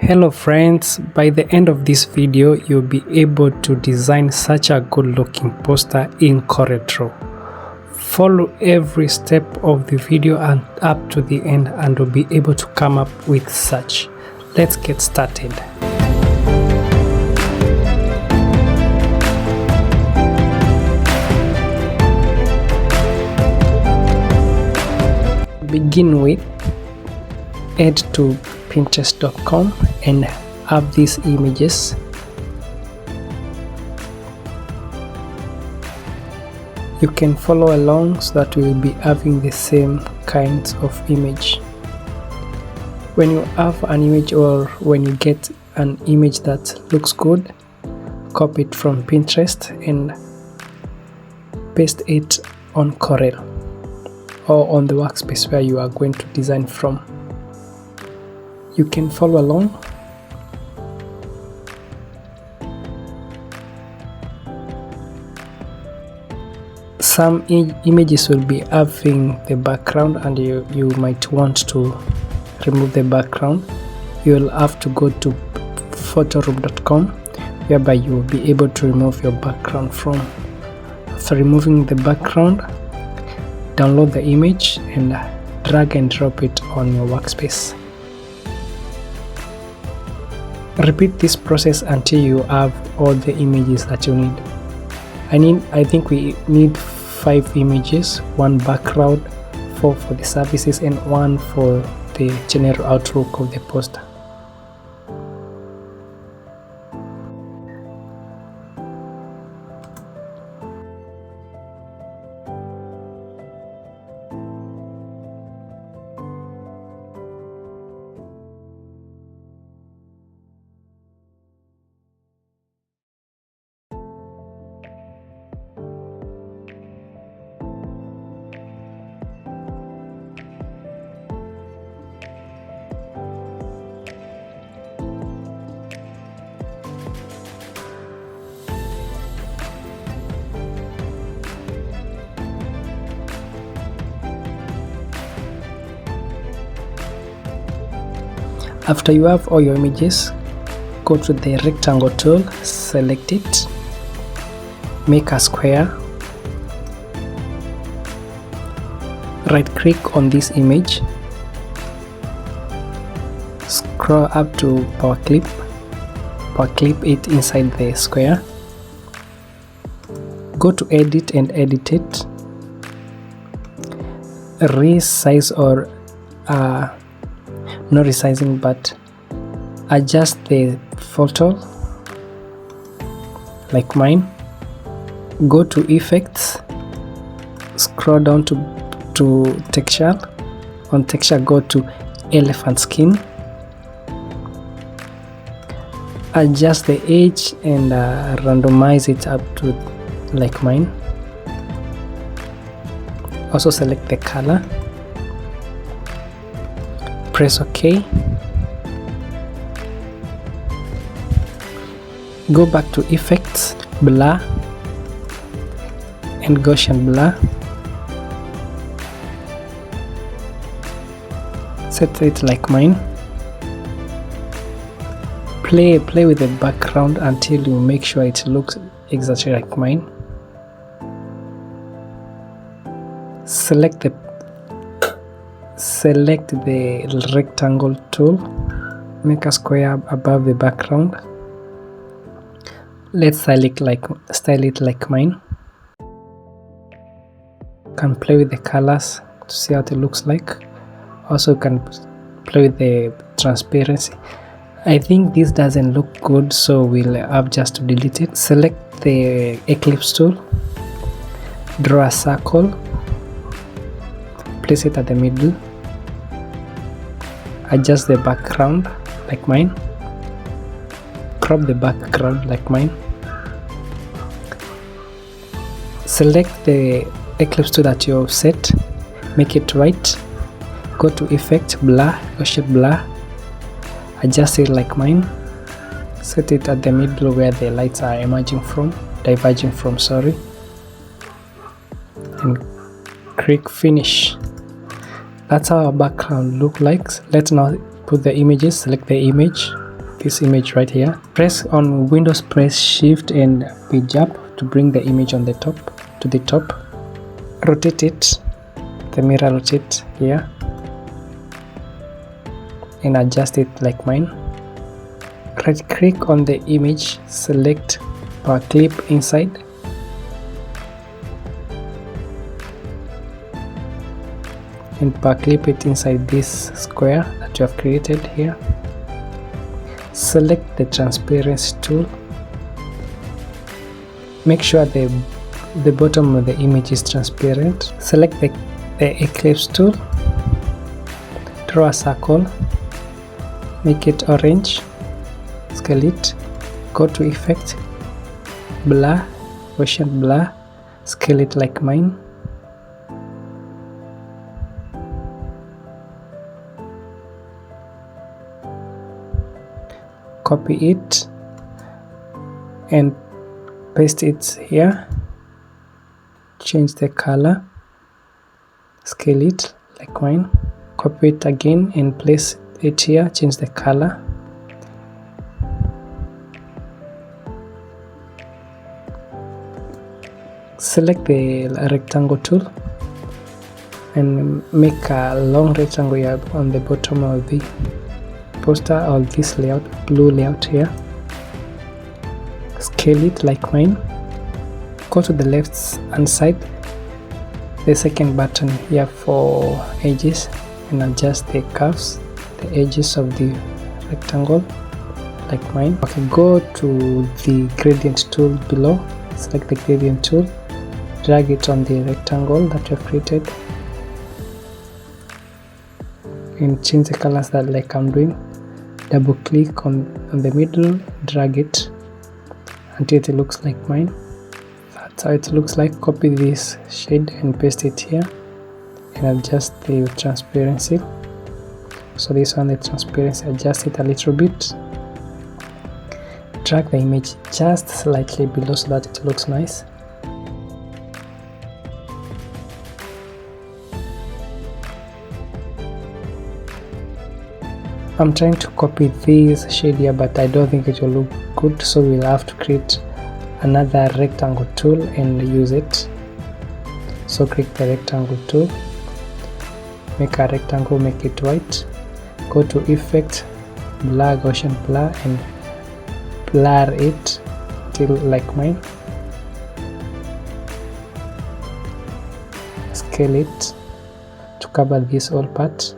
Hello friends, by the end of this video you'll be able to design such a good looking poster in CorelDRAW. Follow every step of the video and up to the end and you'll be able to come up with such. Let's get started. Begin with, head to pinterest.com and have these images. You can follow along so that we will be having the same kinds of image. When you have an image or when you get an image that looks good, copy it from Pinterest and paste it on Corel or on the workspace where you are going to design from. You can follow along. Some images will be having the background and you might want to remove the background. You will have to go to photoroom.com whereby you will be able to remove your background from. After removing the background, download the image and drag and drop it on your workspace. Repeat this process until you have all the images that you need. I think we need 5 images, 1 background, 4 for the services and 1 for the general outlook of the poster. After you have all your images, go to the rectangle tool, select it, make a square, right click on this image, scroll up to power clip it inside the square, go to edit and edit it, resize or not resizing but adjust the photo like mine. Go to effects, scroll down to texture. On texture, go to elephant skin, adjust the edge and randomize it up to like mine. Also select the color, press OK. Go back to effects, blur and Gaussian blur. Set it like mine. Play with the background until you make sure it looks exactly like mine. Select the rectangle tool, make a square above the background. Let's style it like mine. You can play with the colors to see how it looks like. Also you can play with the transparency. I think this doesn't look good, so we'll have just to delete it. Select the ellipse tool, draw a circle, place it at the middle, adjust the background like mine, crop the background like mine. Select the ellipse tool that you've set, make it white, go to effect, blur, Gaussian blur, adjust it like mine, set it at the middle where the lights are diverging from, and click finish. That's how our background look like. Let's now put the images. Select the image, this image right here. Press on Windows, press Shift and page up to bring the image on the top to the top. Rotate it, the mirror rotate here, and adjust it like mine. Right click on the image, select power clip inside, and power clip it inside this square that you have created here. Select the transparency tool. Make sure the bottom of the image is transparent. Select the eclipse tool. Draw a circle. Make it orange. Scale it. Go to effect. Blur. Gaussian blur. Scale it like mine. Copy it and paste it here. Change the color, scale it like mine. Copy it again and place it here. Change the color. Select the rectangle tool and make a long rectangle here on the bottom of the poster or this layout, blue layout here. Scale it like mine. Go to the left hand side, the second button here for edges, and adjust the curves, the edges of the rectangle like mine. Okay, go to the gradient tool below, select the gradient tool, drag it on the rectangle that you have created, and change the colors that like I'm doing. Double click on the middle, drag it until it looks like mine. That's how it looks like. Copy this shade and paste it here and adjust the transparency. So this one, the transparency, adjust it a little bit. Drag the image just slightly below so that it looks nice. I'm trying to copy this shade here, but I don't think it will look good, so we'll have to create another rectangle tool and use it. So click the rectangle tool, make a rectangle, make it white, go to effect, blur, Gaussian blur, and blur it till like mine. Scale it to cover this whole part.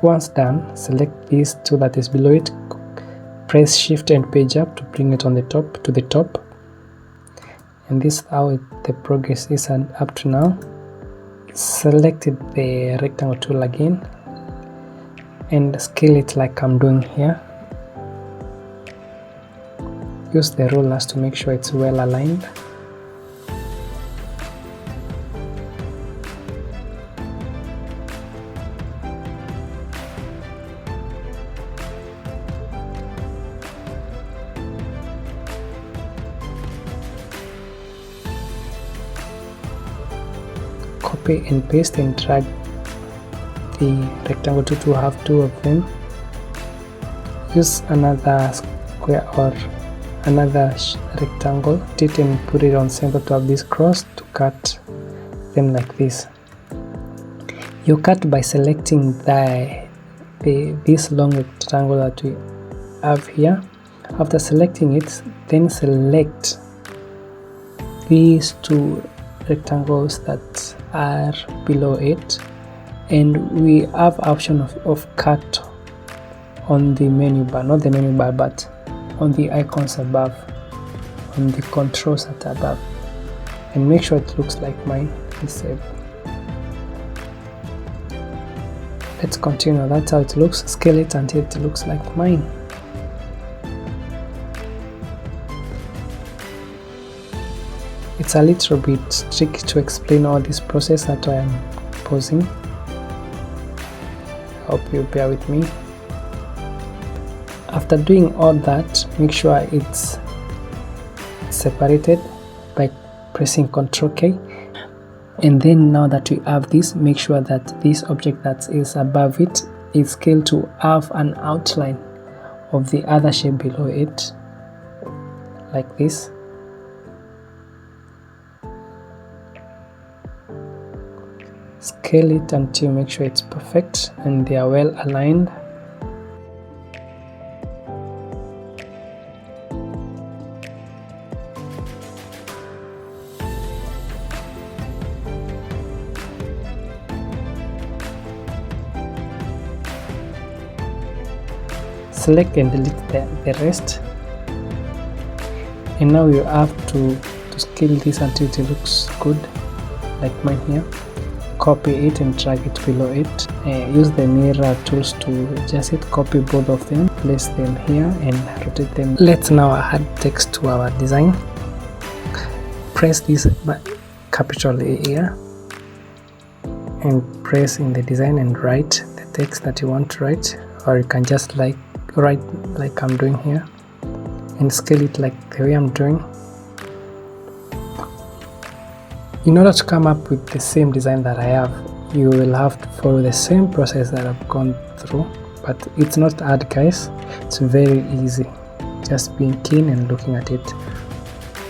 Once done, select this tool that is below it, press shift and page up to bring it on the top to the top, and this is how the progress is and up to now. Selected the rectangle tool again and scale it like I'm doing here. Use the rulers to make sure it's well aligned. Copy and paste and drag the rectangle to have two of them. Use another square or another rectangle, and put it on center to have this cross to cut them like this. You cut by selecting this long rectangle that we have here. After selecting it, then select these two rectangles that are below it, and we have option of cut on the menu bar, not the menu bar but on the icons above, on the controls at above, and make sure it looks like mine and save. Let's continue. That's how it looks. Scale it until it looks like mine. It's a little bit tricky to explain all this process, that I am pausing. I hope you bear with me. After doing all that, make sure it's separated by pressing Ctrl K. And then now that we have this, make sure that this object that is above it is scaled to have an outline of the other shape below it, like this. Scale it until make sure it's perfect and they are well aligned. Select and delete the rest, and now you have to scale this until it looks good, like mine here. Copy it and drag it below it. Use the mirror tools to adjust it. Copy both of them, place them here and rotate them. Let's now add text to our design. Press this capital A here and press in the design and write the text that you want to write, or you can just write like I'm doing here and scale it like the way I'm doing. In order to come up with the same design that I have, you will have to follow the same process that I've gone through, but it's not hard, guys. It's very easy, just being keen and looking at it.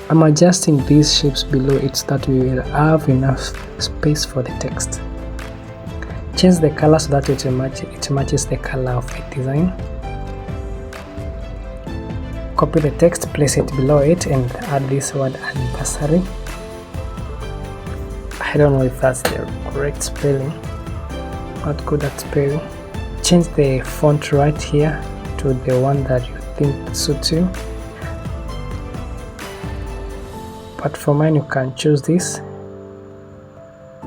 I'm adjusting these shapes below it so that we will have enough space for the text. Change the color so that it matches the color of the design. Copy the text, place it below it and add this word anniversary. I don't know if that's the correct spelling, not good at spelling. Change the font right here to the one that you think suits you, but for mine you can choose this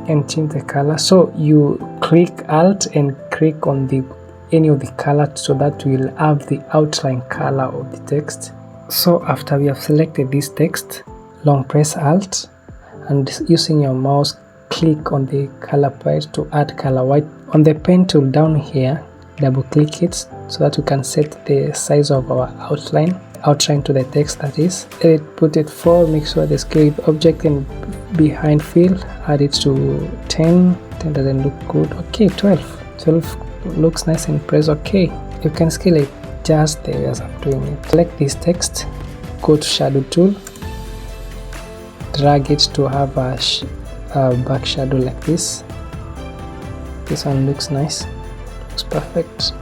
and change the color. So you click Alt and click on any of the color so that we'll have the outline color of the text. So after we have selected this text, long press Alt and using your mouse click on the color palette to add color white. On the pen tool down here, double click it so that we can set the size of our outline to the text, that is. Put it 4, make sure the scale with object and behind fill, add it to 10 doesn't look good. Okay, 12 looks nice and press OK. You can scale it just the way as I'm doing it. Select this text, go to shadow tool, drag it to have a back shadow like this. This one looks nice, looks perfect.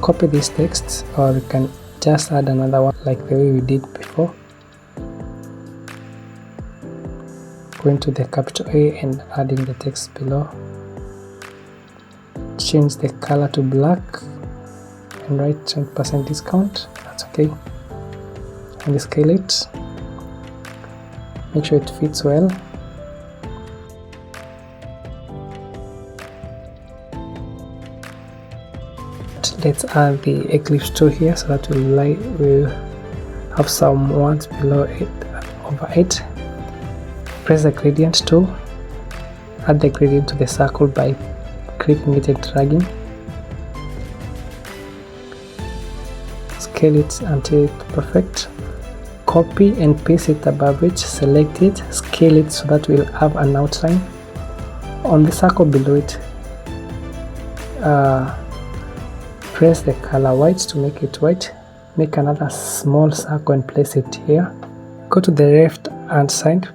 Copy this text, or you can just add another one like the way we did before. Going to the capital A and adding the text below. Change the color to black and write 10% discount. That's okay. And scale it. Make sure it fits well. Let's add the eclipse tool here so that we'll have some words below it, over it. Press the gradient tool. Add the gradient to the circle by clicking it and dragging. Scale it until it's perfect. Copy and paste it above it, select it, scale it so that we'll have an outline. On the circle below it, press the color white to make it white. Make another small circle and place it here. Go to the left hand side,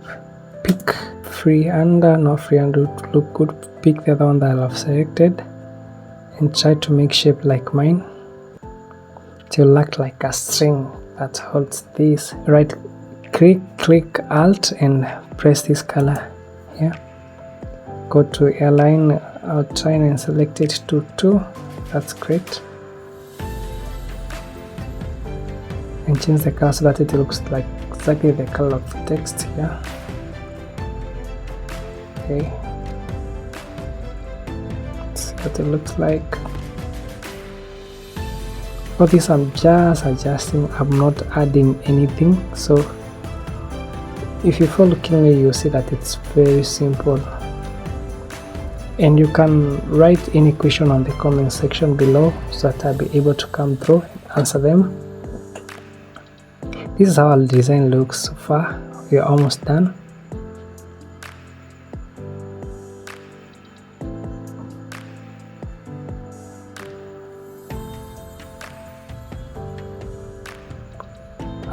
pick freehand, not freehand would look good. Pick the other one that I've selected and try to make shape like mine. It will look like a string that holds this. Right click Alt and press this color here. Go to align outline and select it to 2. That's great. And change the color so that it looks like exactly the color of the text here. Okay. Let's see what it looks like. For this I'm just adjusting, I'm not adding anything. So if you follow keenly, you'll see that it's very simple. And you can write any question on the comment section below so that I'll be able to come through and answer them. This is how our design looks so far. We are almost done.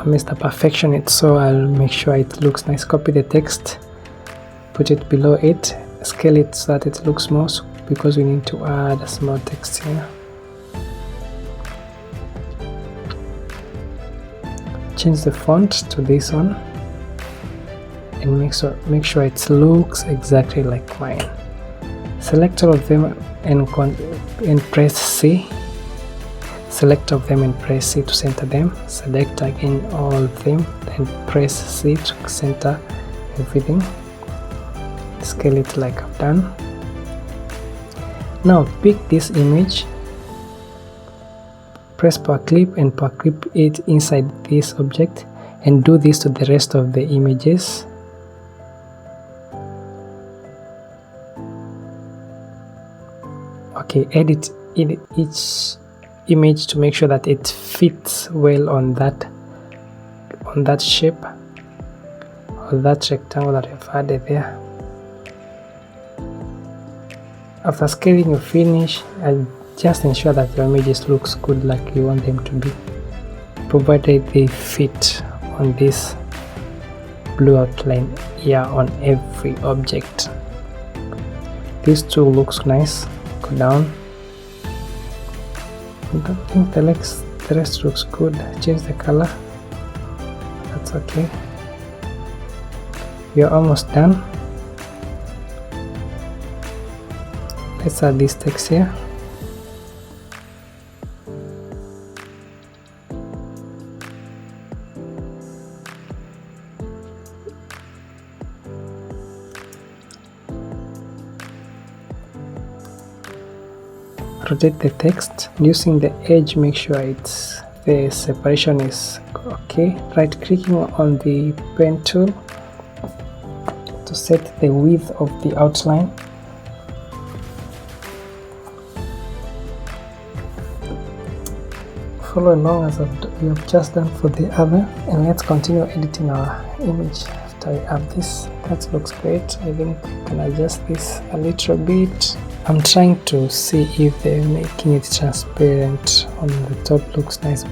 Mr. Perfectionist, so I'll make sure it looks nice. Copy the text, put it below it, scale it so that it looks small, because we need to add a small text here. Change the font to this one and make sure it looks exactly like mine. Select all of them and press C. Select all of them and press C to center them. Select again all of them and press C to center everything. Scale it like I've done. Now pick this image, press power clip and power clip it inside this object, and do this to the rest of the images. Okay, edit each image to make sure that it fits well on that shape or that rectangle that you've added there. After scaling you finish, and just ensure that your images looks good like you want them to be, provided they fit on this blue outline here on every object. This too looks nice. Go down. I don't think the rest looks good. Change the color. That's okay. We are almost done. Let's add this text here. Rotate the text using the edge. Make sure the separation is okay. Right clicking on the pen tool to set the width of the outline. Follow along as we have just done for the other, and let's continue editing our image after we have this. That looks great. I think I can adjust this a little bit. I'm trying to see if they're making it transparent on the top. Looks nice.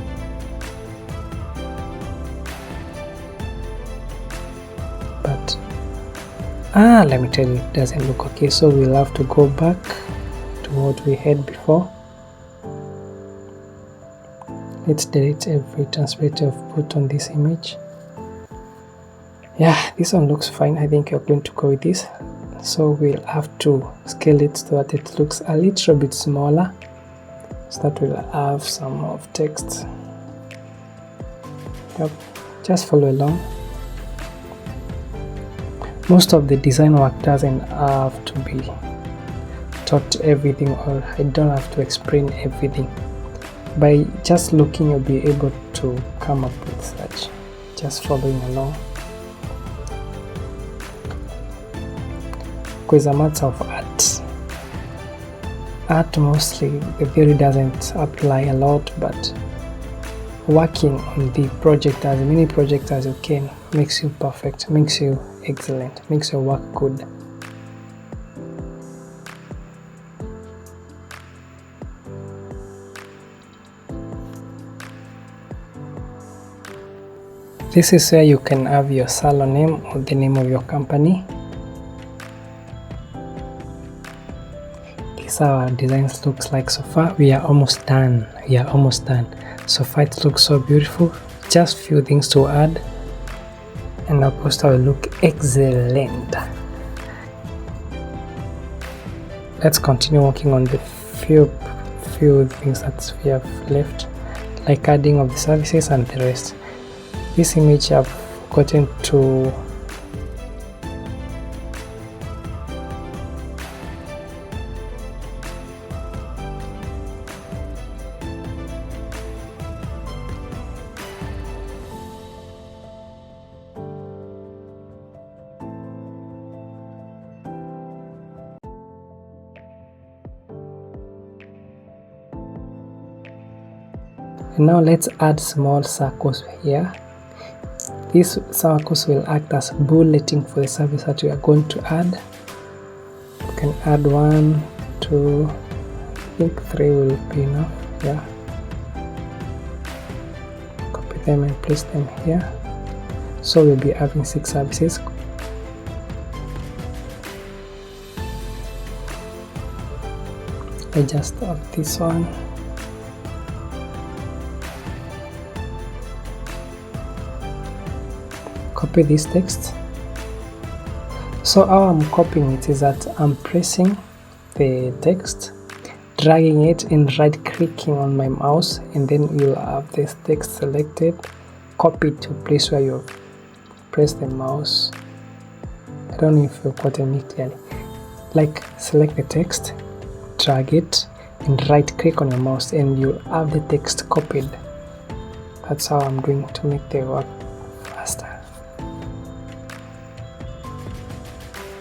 But let me tell you, it doesn't look okay, so we'll have to go back to what we had before. Let's delete every transparency I've put on this image. Yeah, this one looks fine. I think you're going to go with this. So we'll have to scale it so that it looks a little bit smaller, so that we'll have some more text. Yep, just follow along. Most of the design work doesn't have to be taught everything, or I don't have to explain everything. By just looking, you'll be able to come up with such, just following along. Because a matter of art mostly the theory doesn't apply a lot, but working on the project, as many projects as you can, makes you perfect, makes you excellent, makes your work good. This is where you can have your salon name or the name of your company. This is how our designs looks like so far. We are almost done. So far it looks so beautiful. Just few things to add, and our poster will look excellent. Let's continue working on the few things that we have left, like adding of the services and the rest. This image I've gotten to and now let's add small circles here. these circles will act as bulleting for the service that we are going to add. You can add 1, 2, I think 3 will be enough. Yeah, copy them and place them here. So we'll be having 6 services. I just add this one. Copy this text. So how I'm copying it is that I'm pressing the text, dragging it and right clicking on my mouse, and then you'll have this text selected, copied to place where you press the mouse. I don't know if you're quoting me clearly. Like, select the text, drag it and right click on your mouse, and you have the text copied. That's how I'm going to make the work faster.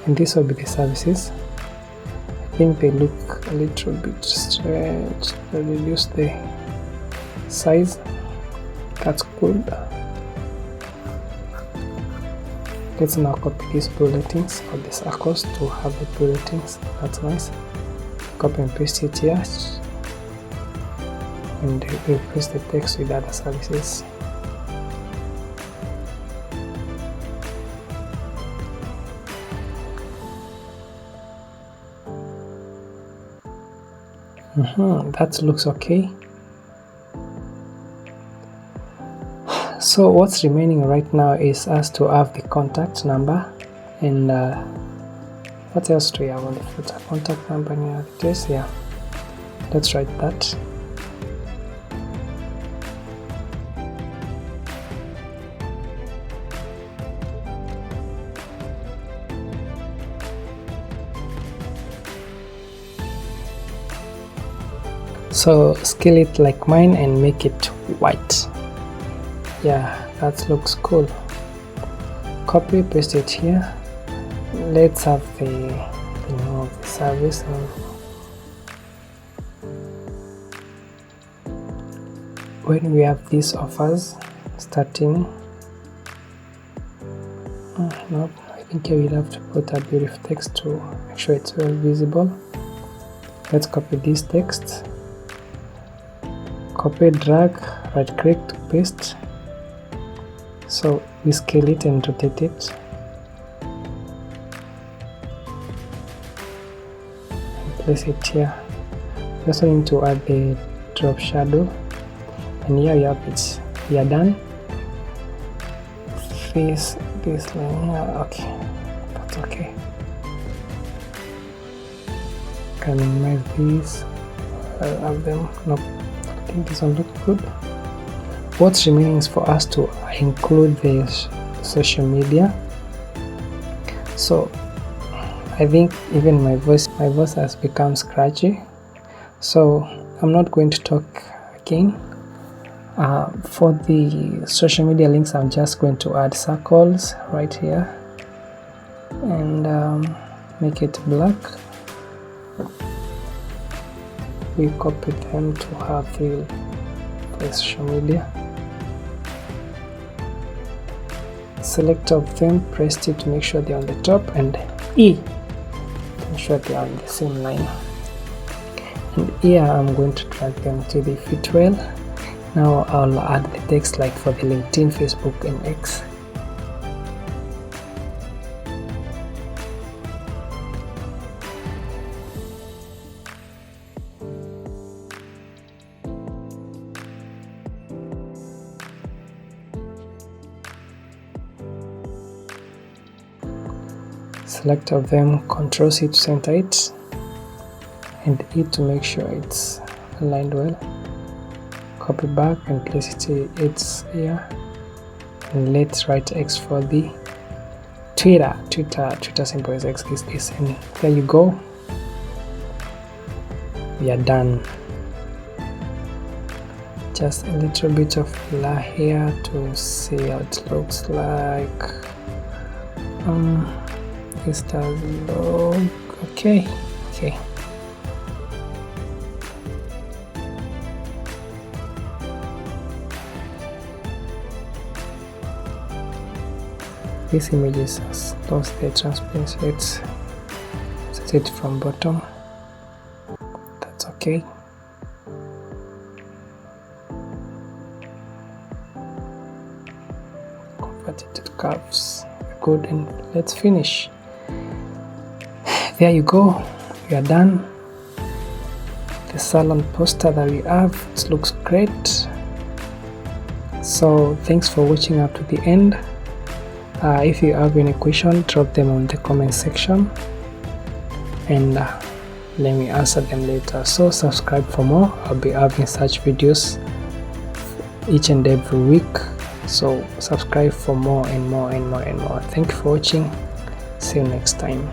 And this will be the services. I think they look a little bit stretched. I'll reduce the size. That's good. Let's now copy these bulletins or the circles to have the bulletins. That's nice. Copy and paste it here, and replace the text with other services. That looks okay. So what's remaining right now is us to have the contact number, and what else do we have on the footer? Contact number and address. Yeah, let's write that. So scale it like mine and make it white. Yeah, that looks cool. Copy, paste it here. Let's have the name of the service. When we have these offers starting, no, I think I will have to put a bit of text to make sure it's well visible. Let's copy this text. Copy, drag, right click to paste. So we scale it and rotate it. And place it here. We also need to add the drop shadow. And here you have it. We are done. Face this line here. Okay, that's okay. Can minimize these. I'll have them. Nope. I think this one looks good. What's remaining is for us to include the social media. So I think even my voice has become scratchy, so I'm not going to talk again. For the social media links, I'm just going to add circles right here and make it black. We copy them to have real social media. Select of them, press it to make sure they're on the top, and E to make sure they are on the same line. And here I'm going to drag them till they fit well. Now I'll add the text like for the LinkedIn, Facebook, and X. Select of them, Ctrl C to center it, and E to make sure it's aligned well. Copy back and place it here, and let's write X for the Twitter symbol is X, this, and there you go. We are done. Just a little bit of blur here to see how it looks like. This does look okay. this image is lost the transparency. Let's set it from bottom. That's okay. Convert it to curves. Good, and let's finish. There you go, we are done. The salon poster that we have, it looks great. So thanks for watching up to the end. If you have any question, drop them on the comment section and let me answer them later. So subscribe for more. I'll be having such videos each and every week, so subscribe for more and more and more and more. Thank you for watching. See you next time.